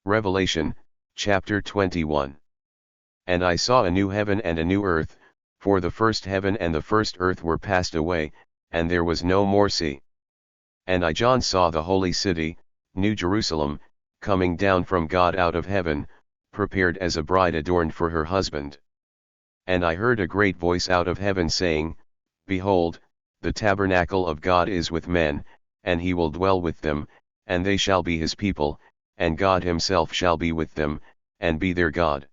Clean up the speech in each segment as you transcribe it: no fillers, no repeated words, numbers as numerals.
Revelation, chapter 21. And I saw a new heaven and a new earth, for the first heaven and the first earth were passed away, and there was no more sea. And I John saw the holy city, New Jerusalem, coming down from God out of heaven, prepared as a bride adorned for her husband. And I heard a great voice out of heaven saying, Behold, the tabernacle of God is with men, and he will dwell with them, and they shall be his people, and God himself shall be with them, and be their God.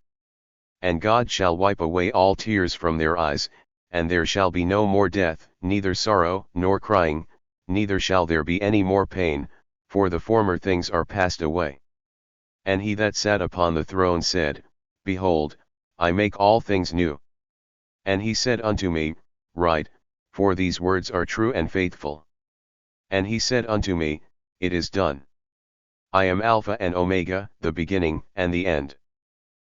And God shall wipe away all tears from their eyes, and there shall be no more death, neither sorrow nor crying, neither shall there be any more pain, for the former things are passed away. And he that sat upon the throne said, Behold, I make all things new. And he said unto me, Write, for these words are true and faithful. And he said unto me, It is done. I am Alpha and Omega, the beginning and the end.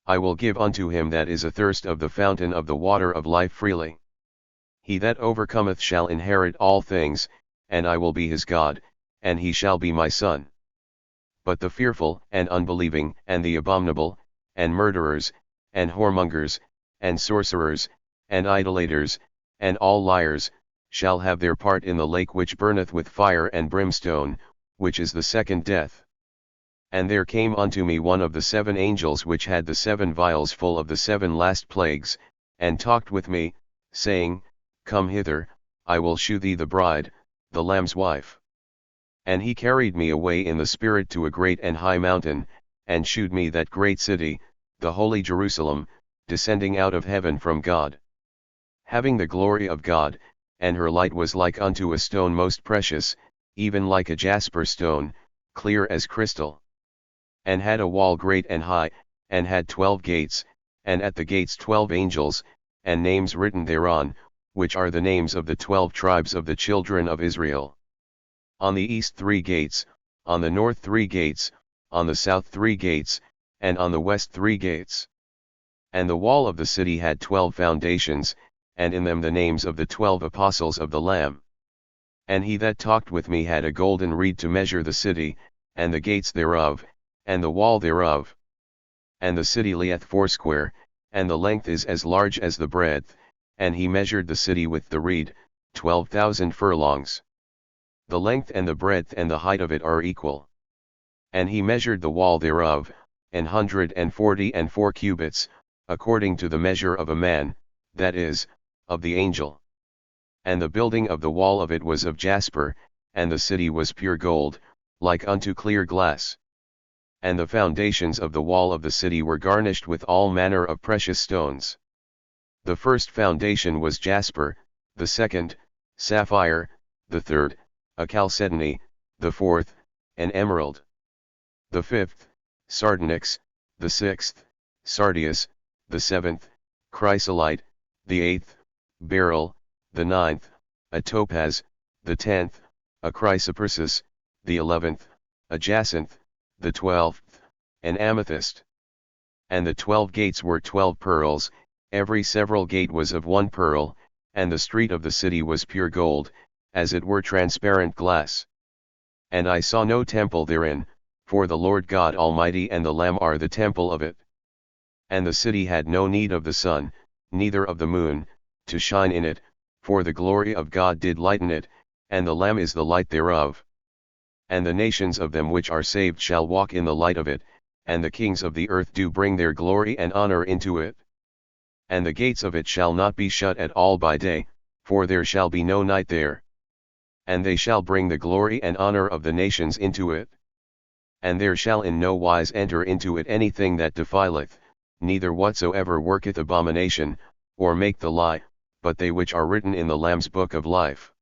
I will give unto him that is athirst of the fountain of the water of life freely. He that overcometh shall inherit all things, and I will be his God, and he shall be my son. But the fearful and unbelieving and the abominable, and murderers, and whoremongers, and sorcerers, and idolaters, and all liars, shall have their part in the lake which burneth with fire and brimstone, which is the second death. And there came unto me one of the 7 angels which had the 7 vials full of the 7 last plagues, and talked with me, saying, Come hither, I will shew thee the bride, the Lamb's wife. And he carried me away in the Spirit to a great and high mountain, and shewed me that great city, the holy Jerusalem, descending out of heaven from God, having the glory of God, and her light was like unto a stone most precious, even like a jasper stone, clear as crystal. And had a wall great and high, and had 12 gates, and at the gates 12 angels, and names written thereon, which are the names of the 12 tribes of the children of Israel. On the east 3 gates, on the north 3 gates, on the south 3 gates, and on the west 3 gates. And the wall of the city had 12 foundations, and in them the names of the 12 apostles of the Lamb. And he that talked with me had a golden reed to measure the city, and the gates thereof, and the wall thereof. And the city lieth foursquare, and the length is as large as the breadth, and he measured the city with the reed, 12,000 furlongs. The length and the breadth and the height of it are equal. And he measured the wall thereof, 144 cubits, according to the measure of a man, that is, of the angel. And the building of the wall of it was of jasper, and the city was pure gold, like unto clear glass. And the foundations of the wall of the city were garnished with all manner of precious stones. The first foundation was jasper, the second, sapphire, the third, a chalcedony, the fourth, an emerald. The fifth, sardonyx, the sixth, sardius, the seventh, chrysolite, the eighth, beryl, the ninth, a topaz, the 10th, a chrysoprasus, the 11th, a jacinth, the 12th, an amethyst. And the 12 gates were 12 pearls, every several gate was of 1 pearl, and the street of the city was pure gold, as it were transparent glass. And I saw no temple therein, for the Lord God Almighty and the Lamb are the temple of it. And the city had no need of the sun, neither of the moon, to shine in it, for the glory of God did lighten it, and the Lamb is the light thereof. And the nations of them which are saved shall walk in the light of it, and the kings of the earth do bring their glory and honor into it. And the gates of it shall not be shut at all by day, for there shall be no night there. And they shall bring the glory and honor of the nations into it. And there shall in no wise enter into it anything that defileth, neither whatsoever worketh abomination, or make the lie, but they which are written in the Lamb's book of life.